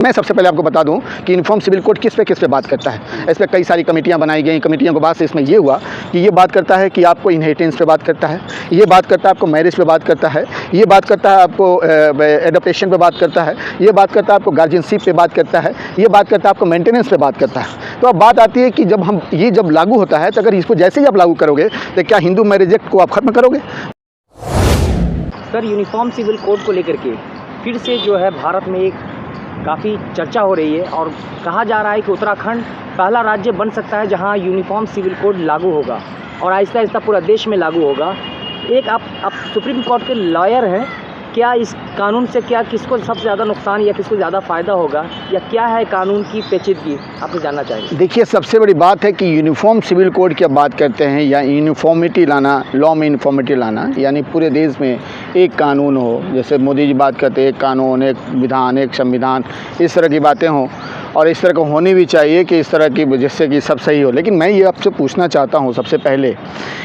मैं सबसे पहले आपको बता दूं कि यूनिफॉर्म सिविल कोड किस पे बात करता है। इस पर कई सारी कमेटियां बनाई गई। कमेटियों के बाद से इसमें ये हुआ कि ये बात करता है कि आपको इनहेरिटेंस पे बात करता है, ये बात करता है आपको मैरिज पे बात करता है, ये बात करता है आपको एडॉप्टेशन पे बात करता है, ये बात करता है आपको गार्जियनशिप पे बात करता है, ये बात करता है आपको मेंटेनेंस पे बात करता है। तो अब बात आती है कि जब लागू होता है तो अगर इसको जैसे ही आप लागू करोगे तो क्या हिंदू मैरिज एक्ट को आप खत्म करोगे? सर, यूनिफॉर्म सिविल कोड को लेकर के फिर से जो है भारत में एक काफ़ी चर्चा हो रही है और कहा जा रहा है कि उत्तराखंड पहला राज्य बन सकता है जहां यूनिफॉर्म सिविल कोड लागू होगा और आहिस्ता आहिस्ता पूरा देश में लागू होगा। एक आप सुप्रीम कोर्ट के लॉयर हैं, क्या इस कानून से क्या किसको सबसे ज़्यादा नुकसान या किसको ज़्यादा फ़ायदा होगा या क्या है कानून की पेचीदगी, आपने जानना चाहिए। देखिए, सबसे बड़ी बात है कि यूनिफॉर्म सिविल कोड की बात करते हैं या यूनिफॉर्मिटी लाना, लॉ में यूनिफॉर्मिटी लाना, यानी पूरे देश में एक कानून हो। जैसे मोदी जी बात करते हैं एक कानून, एक विधान, एक संविधान, इस तरह की बातें हों और इस तरह का होनी भी चाहिए कि इस तरह की जिससे कि सब सही हो। लेकिन मैं ये आपसे पूछना चाहता हूँ सबसे पहले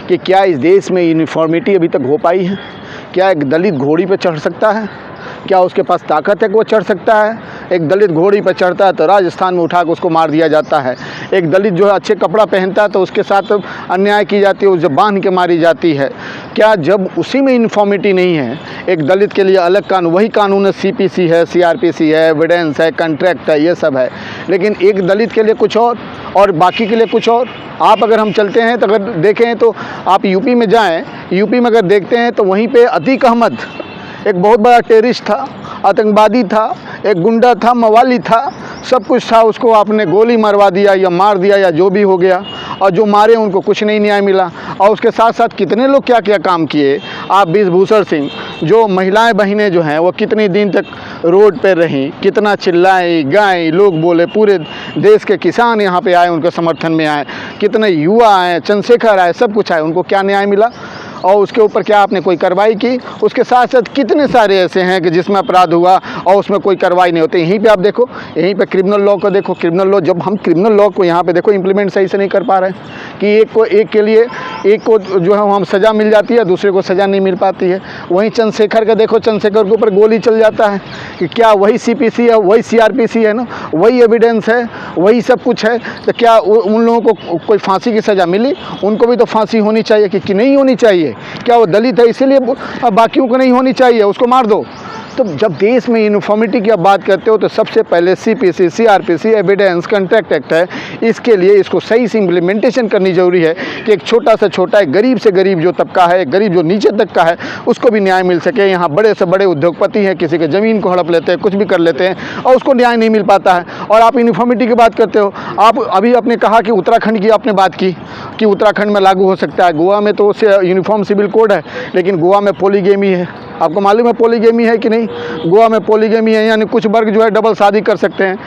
कि क्या इस देश में यूनिफॉर्मिटी अभी तक हो पाई है? क्या एक दलित घोड़ी पे चढ़ सकता है? क्या उसके पास ताकत है कि वो चढ़ सकता है? एक दलित घोड़ी पर चढ़ता है तो राजस्थान में उठा के उसको मार दिया जाता है। एक दलित जो है अच्छे कपड़ा पहनता है तो उसके साथ अन्याय की जाती है, उसे बांध के मारी जाती है। क्या जब उसी में यूनिफॉर्मिटी नहीं है, एक दलित के लिए अलग कानून, वही कानून है, CPC है, CRPC है, एविडेंस है, कॉन्ट्रैक्ट है, ये सब है, लेकिन एक दलित के लिए कुछ और बाकी के लिए कुछ और। आप अगर हम चलते हैं तो अगर देखें तो आप यूपी में जाएँ, यूपी में अगर देखते हैं तो वहीं पर अतीक अहमद एक बहुत बड़ा टेररिस्ट था, आतंकवादी था, एक गुंडा था, मवाली था, सब कुछ था। उसको आपने गोली मरवा दिया या मार दिया या जो भी हो गया, और जो मारे उनको कुछ नहीं न्याय मिला। और उसके साथ साथ कितने लोग क्या क्या काम किए। आप बिजभूषण सिंह, जो महिलाएं बहनें जो हैं वो कितने दिन तक रोड पर रहीं, कितना चिल्लाए गाएं, लोग बोले, पूरे देश के किसान यहाँ पे आए, उनके समर्थन में आए, कितने युवा आए, चंद्रशेखर आए, सब कुछ आए, उनको क्या न्याय मिला और उसके ऊपर क्या आपने कोई कार्रवाई की? उसके साथ साथ कितने सारे ऐसे हैं कि जिसमें अपराध हुआ और उसमें कोई कार्रवाई नहीं होती। यहीं पे आप देखो, यहीं पे क्रिमिनल लॉ को देखो। क्रिमिनल लॉ, जब हम क्रिमिनल लॉ को यहाँ पे देखो इम्प्लीमेंट सही से नहीं कर पा रहे हैं कि एक को जो है हम सज़ा मिल जाती है, दूसरे को सज़ा नहीं मिल पाती है। वहीं चंद्रशेखर का देखो, चंद्रशेखर के ऊपर गोली चल जाता है कि क्या वही CPC है, वही CRPC है ना, वही एविडेंस है, वही सब कुछ है। तो क्या उन लोगों को कोई फांसी की सज़ा मिली? उनको भी तो फांसी होनी चाहिए कि नहीं होनी चाहिए? क्या वो दलित है इसीलिए बाकियों को नहीं होनी चाहिए, उसको मार दो? तो जब देश में यूनिफॉर्मिटी की आप बात करते हो तो सबसे पहले CPC, CRPC, evidence, contract act है। इसके लिए इसको सही से इम्प्लीमेंटेशन करनी जरूरी है कि एक छोटा से छोटा, एक गरीब से गरीब जो तबका है, एक गरीब जो नीचे तक का है, उसको भी न्याय मिल सके। यहाँ बड़े से बड़े उद्योगपति हैं, किसी के ज़मीन को हड़प लेते हैं, कुछ भी कर लेते हैं और उसको न्याय नहीं मिल पाता है। और आप यूनिफॉर्मिटी की बात करते हो। आप अभी आपने कहा कि उत्तराखंड की आपने बात की कि उत्तराखंड में लागू हो सकता है। गोवा में तो यूनिफॉर्म सिविल कोड है, लेकिन गोवा में पॉलीगेमी है। आपको मालूम है पॉलीगेमी है कि नहीं? गोवा में पॉलीगेमी है, यानी कुछ वर्ग जो है डबल शादी कर सकते हैं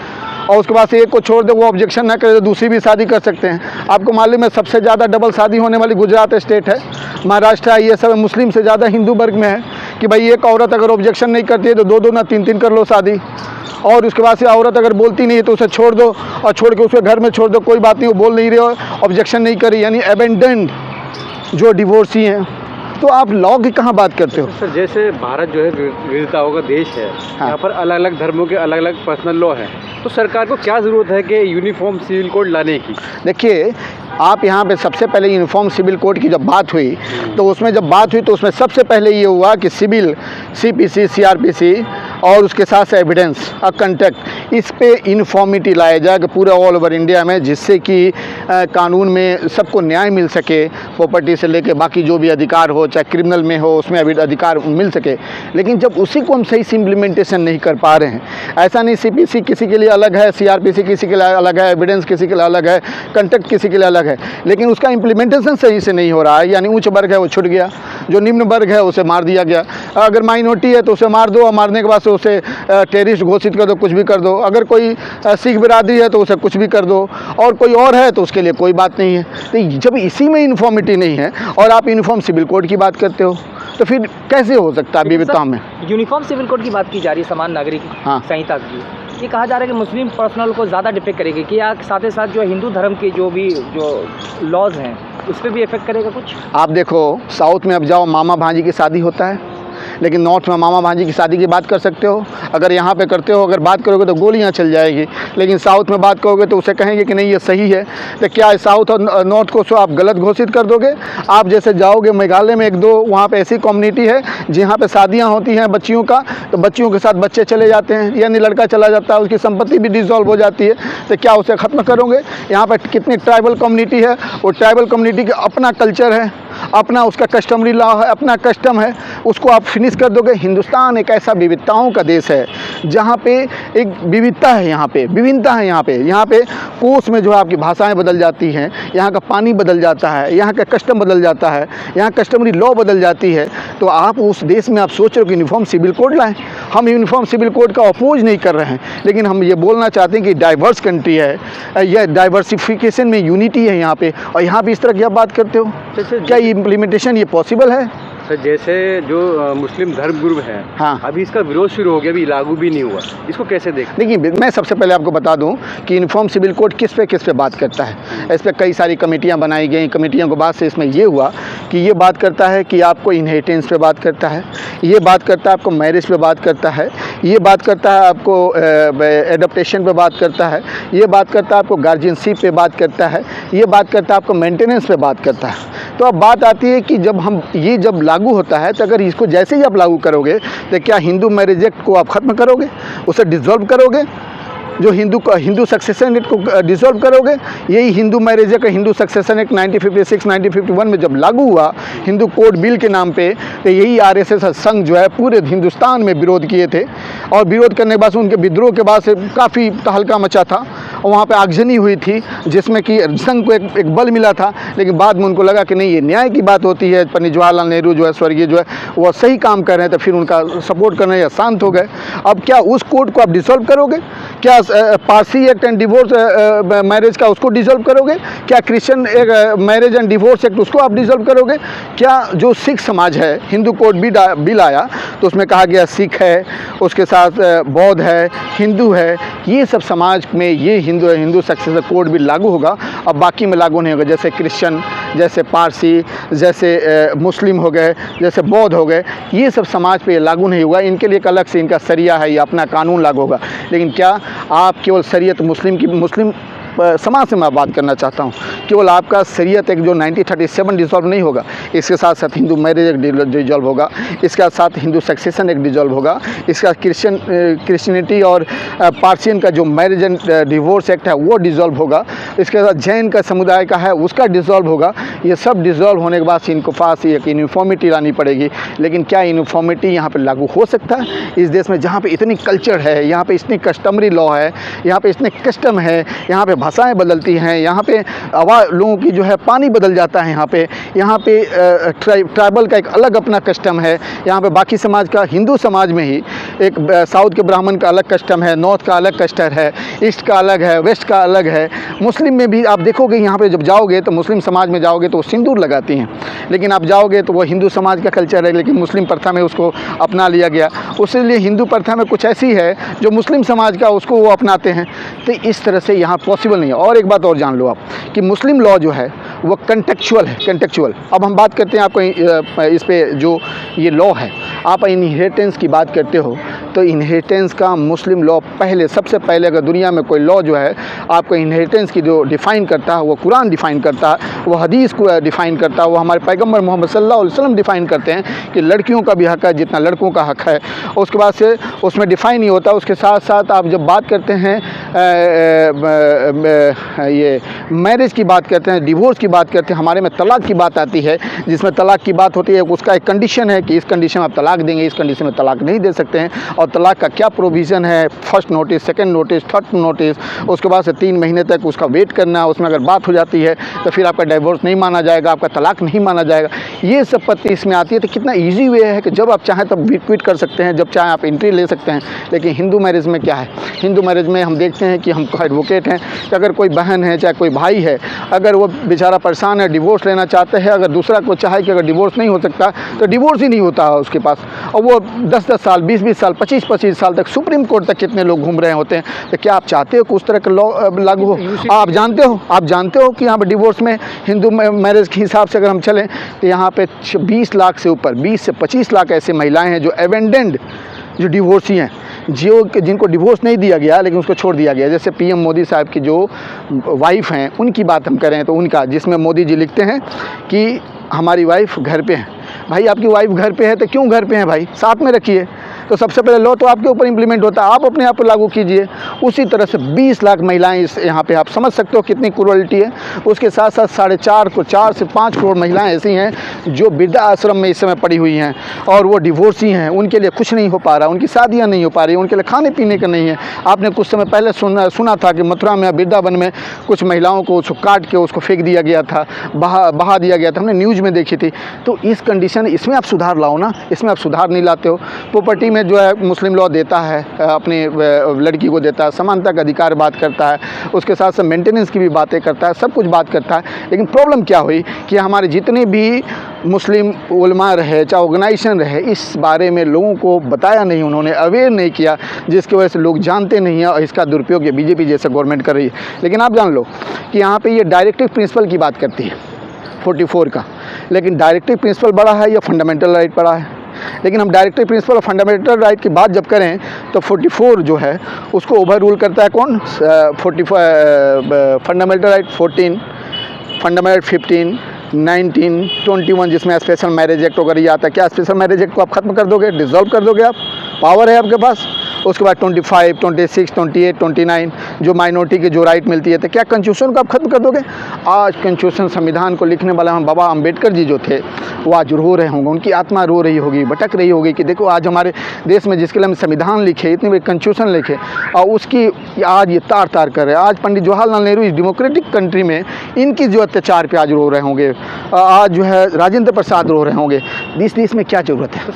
और उसके बाद से एक को छोड़ दे, वो ऑब्जेक्शन ना करे तो दूसरी भी शादी कर सकते हैं। आपको मालूम है सबसे ज़्यादा डबल शादी होने वाली गुजरात स्टेट है, महाराष्ट्र है, ये सब मुस्लिम से ज़्यादा हिंदू वर्ग में है कि भाई एक औरत अगर ऑब्जेक्शन नहीं करती है तो दो ना तीन कर लो शादी। और उसके बाद से औरत अगर बोलती नहीं है तो उसे छोड़ दो और छोड़ के उसके घर में छोड़ दो, कोई बात नहीं, वो बोल नहीं रहे हो, ऑब्जेक्शन नहीं करी, यानी एबेंडेंड जो डिवोर्सी हैं। तो आप लॉ की कहाँ बात करते हो? सर, जैसे भारत जो है विविधताओं का देश है, यहाँ पर अलग अलग धर्मों के अलग अलग पर्सनल लॉ है, तो सरकार को क्या ज़रूरत है कि यूनिफॉर्म सिविल कोड लाने की? देखिए, आप यहाँ पे सबसे पहले यूनिफॉर्म सिविल कोड की जब बात हुई तो उसमें सबसे पहले ये हुआ कि सिविल, CPC, CRPC और उसके साथ से एविडेंस और कॉन्ट्रैक्ट, इस पे यूनिफॉर्मिटी लाया जाए कि पूरे ऑल ओवर इंडिया में, जिससे कि कानून में सबको न्याय मिल सके, प्रॉपर्टी से लेके बाकी जो भी अधिकार हो, चाहे क्रिमिनल में हो, उसमें अधिकार मिल सके। लेकिन जब उसी को हम सही से इम्प्लीमेंटेशन नहीं कर पा रहे हैं, ऐसा नहीं CPC किसी के लिए अलग है, CRPC किसी के लिए अलग है, एविडेंस किसी के लिए अलग है, कॉन्ट्रैक्ट किसी के लिए अलग है, लेकिन उसका इम्प्लीमेंटेशन सही से नहीं हो रहा है। यानी उच्च वर्ग है वो छूट गया, जो निम्न वर्ग है उसे मार दिया गया। अगर माइनॉरिटी है तो उसे मार दो और मारने के बाद से उसे टेररिस्ट घोषित कर दो, कुछ भी कर दो। अगर कोई सिख बिरादरी है तो उसे कुछ भी कर दो, और कोई और है तो उसके लिए कोई बात नहीं है। तो जब इसी में यूनिफॉर्मिटी नहीं है और आप यूनिफॉर्म सिविल कोड की बात करते हो तो फिर कैसे हो सकता है विविधता में? यूनिफॉर्म सिविल कोड की बात की जा रही है, समान नागरिक संहिता की। ये कहा जा रहा है कि मुस्लिम पर्सनल को ज़्यादा डिफेक्ट करेगी, कि या साथ ही साथ जो हिंदू धर्म के जो लॉज हैं उस पर भी इफेक्ट करेगा कुछ? आप देखो, साउथ में अब जाओ, मामा भांजी की शादी होता है, लेकिन नॉर्थ में मामा भांजी की शादी की बात कर सकते हो, अगर यहाँ पे करते हो, अगर बात करोगे तो गोलियाँ चल जाएगी। लेकिन साउथ में बात करोगे तो उसे कहेंगे कि नहीं ये सही है। तो क्या साउथ और नॉर्थ को आप गलत घोषित कर दोगे? आप जैसे जाओगे मेघालय में, एक दो वहाँ पे ऐसी कम्युनिटी है जहाँ पे शादियाँ होती हैं बच्चियों का, तो बच्चियों के साथ बच्चे चले जाते हैं, यानी लड़का चला जाता है, उसकी संपत्ति भी डिसॉल्व हो जाती है। तो क्या उसे ख़त्म करोगे? यहाँ पर कितनी ट्राइबल कम्युनिटी है, वो ट्राइबल कम्युनिटी का अपना कल्चर है, अपना उसका कस्टमरी लॉ है, अपना कस्टम है, उसको आप फिनिश कर दोगे? हिंदुस्तान एक ऐसा विविधताओं का देश है जहाँ पे एक विविधता है, यहाँ पे विभिन्नता है, यहाँ पे कोस में जो है आपकी भाषाएं बदल जाती हैं, यहाँ का पानी बदल जाता है, यहाँ का कस्टम बदल जाता है, यहाँ कस्टमरी लॉ बदल जाती है। तो आप उस देश में आप सोच रहे हो कि यूनिफॉर्म सिविल कोड लाएं। हम यूनिफॉर्म सिविल कोड का अपोज नहीं कर रहे हैं, लेकिन हम ये बोलना चाहते हैं कि डाइवर्स कंट्री है, यह डाइवर्सिफिकेशन में यूनिटी है यहाँ पे, और यहाँ पे इस तरह की आप बात करते हो। क्या ये इम्प्लीमेंटेशन ये पॉसिबल है? सर जैसे जो मुस्लिम धर्मगुरु हैं, हाँ, अभी इसका विरोध शुरू हो गया, अभी लागू भी नहीं हुआ, इसको कैसे देखें? देखिए, मैं सबसे पहले आपको बता दूं कि यूनिफॉर्म सिविल कोड किस पे बात करता है। इस पर कई सारी कमेटियां बनाई गई, कमेटियों के बाद से इसमें ये हुआ कि ये बात करता है कि आपको इनहेरिटेंस पे बात करता है, ये बात करता है आपको मैरिज पे बात करता है, ये बात करता है आपको एडप्टेशन पे बात करता है, ये बात करता है आपको गार्जियनशिप पे बात करता है, ये बात करता है आपको मेंटेनेंस पे बात करता है। तो अब बात आती है कि जब लागू होता है, तो अगर इसको जैसे ही आप लागू करोगे तो क्या हिंदू मैरिज एक्ट को आप ख़त्म करोगे, उसे डिसॉल्व करोगे? जो हिंदू सक्सेशन एक्ट को डिसॉल्व करोगे? यही Hindu marriage act, Hindu succession act 1956 1951 में जब लागू हुआ हिंदू कोड बिल के नाम पे, तो यही आरएसएस संघ जो है पूरे हिंदुस्तान में विरोध किए थे, और विरोध करने के बाद से उनके विद्रोह के बाद से काफ़ी तहलका मचा था, और वहाँ पे आगजनी हुई थी जिसमें कि संघ को एक बल मिला था। लेकिन बाद में उनको लगा कि नहीं, ये न्याय की बात होती है, पंडित जवाहरलाल नेहरू जो है स्वर्गीय जो है वो सही काम कर रहे हैं, तो फिर उनका सपोर्ट करने या शांत हो गए। अब क्या उस कोड को आप डिसॉल्व करोगे? क्या Parsi act and divorce marriage का उसको डिसॉल्व करोगे? क्या Christian marriage and divorce act उसको आप डिसॉल्व करोगे? क्या जो सिख समाज है, हिंदू कोड बिल आया तो उसमें कहा गया सिख है, उसके साथ बौद्ध है, हिंदू है, ये सब समाज में ये हिंदू सक्सेसर कोड बिल लागू होगा। अब बाकी में लागू नहीं होगा, जैसे क्रिश्चियन, जैसे पारसी, जैसे मुस्लिम हो गए, जैसे बौद्ध हो गए, ये सब समाज पे लागू नहीं होगा। इनके लिए एक अलग से इनका शरिया है, ये अपना कानून लागू होगा। लेकिन क्या आप केवल शरीयत मुस्लिम समाज से मैं बात करना चाहता हूँ, केवल आपका शरीयत एक जो 1937 डिसॉल्व नहीं होगा, इसके साथ साथ हिंदू मैरिज एक डिसॉल्व होगा, इसके साथ हिंदू सक्सेशन एक डिसॉल्व होगा, इसका क्रिश्चियनिटी और पार्सियन का जो मैरिज एंड डिवोर्स एक्ट है वो डिसॉल्व होगा, इसके साथ जैन का समुदाय का है उसका डिसॉल्व होगा। ये सब डिसॉल्व होने के बाद इनको पास एक यूनिफॉर्मिटी लानी पड़ेगी। लेकिन क्या यूनिफॉर्मिटी यहाँ पर लागू हो सकता है इस देश में, जहाँ पर इतनी कल्चर है, यहाँ पर इतनी कस्टमरी लॉ है, यहाँ पर इतने कस्टम है, यहाँ पर भाषाएं बदलती हैं, यहाँ पे लोगों की जो है पानी बदल जाता है, यहाँ पे ट्राइबल का एक अलग अपना कस्टम है, यहाँ पे बाकी समाज का, हिंदू समाज में ही एक साउथ के ब्राह्मण का अलग कस्टम है, नॉर्थ का अलग कस्टम है, ईस्ट का अलग है, वेस्ट का अलग है। मुस्लिम में भी आप देखोगे, यहाँ पे जब जाओगे तो मुस्लिम समाज में जाओगे तो वो सिंदूर लगाती हैं, लेकिन आप जाओगे तो वो हिंदू समाज का कल्चर है, लेकिन मुस्लिम प्रथा में उसको अपना लिया गया। उसलिए हिंदू प्रथा में कुछ ऐसी है जो मुस्लिम समाज का उसको वो अपनाते हैं। तो इस तरह से यहाँ पॉसिबल नहीं है। और एक बात और जान लो आप कि मुस्लिम लॉ जो है वो कंटेक्चुअल है, कंटेक्चुअल। अब हम बात करते हैं आपको इस पे जो ये लॉ है, आप इनहेरिटेंस की बात करते हो तो इनहेरिटेंस का मुस्लिम लॉ सबसे पहले अगर दुनिया में कोई लॉ जो है आपको इनहेरिटेंस की जो डिफ़ाइन करता है वो कुरान डिफ़ाइन करता है, वो हदीस को डिफ़ाइन करता है, वो हमारे पैगम्बर मोहम्मद सल्लल्लाहु अलैहि वसल्लम डिफ़ाइन करते हैं कि लड़कियों का भी हक़ है जितना लड़कों का हक़ है। उसके बाद से उसमें डिफ़ाइन नहीं होता। उसके साथ साथ आप जब बात करते हैं ये मैरिज की बात करते हैं, डिवोर्स की बात करते हैं, हमारे में तलाक की बात आती है, जिसमें तलाक की बात होती है, उसका एक कंडीशन है कि इस कंडीशन में आप तलाक देंगे, इस कंडीशन में तलाक नहीं दे सकते हैं। और तलाक का क्या प्रोविज़न है, first notice, second notice, third notice, उसके बाद से 3 महीने तक उसका वेट करना, उसमें अगर बात हो जाती है तो फिर आपका डिवोर्स नहीं माना जाएगा, आपका तलाक नहीं माना जाएगा। ये सब पत्ती इसमें आती है। तो कितना ईजी वे है कि जब आप चाहें तब क्विट कर सकते हैं, जब चाहें आप एंट्री ले सकते हैं। लेकिन हिंदू मैरिज में क्या है, हिंदू मैरिज में हम देखते हैं कि हम एडवोकेट हैं कि अगर कोई बहन है चाहे कोई भाई है, अगर वो बेचारा परेशान है, डिवोर्स लेना चाहते हैं, अगर दूसरा को चाहे कि अगर डिवोर्स नहीं हो सकता तो डिवोर्स ही नहीं होता है उसके पास, और वो 10-10 साल, 20-20 साल, 25-25 साल तक सुप्रीम कोर्ट तक कितने लोग घूम रहे होते हैं। तो क्या आप चाहते हो कि उस तरह का लॉ लागू हो? आप जानते हो कि यहाँ पर डिवोर्स में हिंदू मैरिज के हिसाब से अगर हम चलें तो यहाँ पे 20 लाख से ऊपर 20 से 25 लाख ऐसे महिलाएं हैं जो एबेंडेंड, जो डिवोर्सी हैं, जिनको डिवोर्स नहीं दिया गया लेकिन उसको छोड़ दिया गया। जैसे पीएम मोदी साहब की जो वाइफ हैं उनकी बात हम करें तो उनका, जिसमें मोदी जी लिखते हैं कि हमारी वाइफ घर पे है। भाई आपकी वाइफ घर पे है तो क्यों घर पे है भाई, साथ में रखिए। तो सबसे पहले लॉ तो आपके ऊपर इंप्लीमेंट होता है, आप अपने आप पर लागू कीजिए। उसी तरह से 20 लाख महिलाएं इस यहाँ पे, आप समझ सकते हो कितनी क्रूरल्टी है। उसके साथ साथ 4 से 5 करोड़ महिलाएं ऐसी हैं जो वृद्धा आश्रम में इस समय पड़ी हुई हैं और वो डिवोर्सी हैं, उनके लिए कुछ नहीं हो पा रहा, उनकी शादियाँ नहीं हो पा रही, उनके लिए खाने पीने का नहीं है। आपने कुछ समय पहले सुना था कि मथुरा में, वृंदावन में कुछ महिलाओं को उसको काट के उसको फेंक दिया गया था, बहा दिया गया था, हमने न्यूज़ में देखी थी। तो इस कंडीशन, इसमें आप सुधार लाओ ना, इसमें आप सुधार नहीं लाते हो। प्रॉपर्टी में जो है मुस्लिम लॉ देता है, अपनी लड़की को देता है, समानता का अधिकार बात करता है, उसके साथ साथ मेंटेनेंस की भी बातें करता है, सब कुछ बात करता है। लेकिन प्रॉब्लम क्या हुई कि हमारे जितने भी मुस्लिम उलमा रहे, चाहे ऑर्गेनाइजेशन रहे, इस बारे में लोगों को बताया नहीं, उन्होंने अवेयर नहीं किया, जिसकी वजह से लोग जानते नहीं हैं और इसका दुरुपयोग ये बीजेपी जैसे गवर्नमेंट कर रही है। लेकिन आप जान लो कि यहाँ पे ये डायरेक्टिव प्रिंसिपल की बात करती है 44 का, लेकिन डायरेक्टिव प्रिंसिपल बड़ा है या फंडामेंटल राइट बड़ा है? लेकिन हम डायरेक्टिव प्रिंसिपल और फंडामेंटल राइट की बात जब करें तो 44 जो है उसको ओवर रूल करता है कौन? 45 फंडामेंटल राइट 14, फंडामेंटल 15, 19, 21, जिसमें स्पेशल मैरिज एक्ट वगैरह ये आता है। क्या स्पेशल मैरिज एक्ट को आप ख़त्म कर दोगे, डिसॉल्व कर दोगे? आप पावर है आपके पास। उसके बाद 25, 26, 28, 29 जो माइनॉरिटी की जो राइट मिलती है, तो क्या कॉन्स्टिट्यूशन को आप ख़त्म कर दोगे? आज कॉन्स्टिट्यूशन, संविधान को लिखने वाला हम बाबा अम्बेडकर जी जो थे वो आज रो रहे होंगे, उनकी आत्मा रो रही होगी, भटक रही होगी कि देखो आज हमारे देश में जिसके लिए हम संविधान लिखे, इतनी बड़ी कॉन्स्टिट्यूशन लिखे और उसकी आज ये तार तार कर रहे हैं। आज पंडित जवाहरलाल नेहरू इस डेमोक्रेटिक कंट्री में इनकी जो अत्याचार पे आज रो रहे होंगे, आज जो है राजेंद्र प्रसाद रो रहे होंगे। इस देश में क्या ज़रूरत है?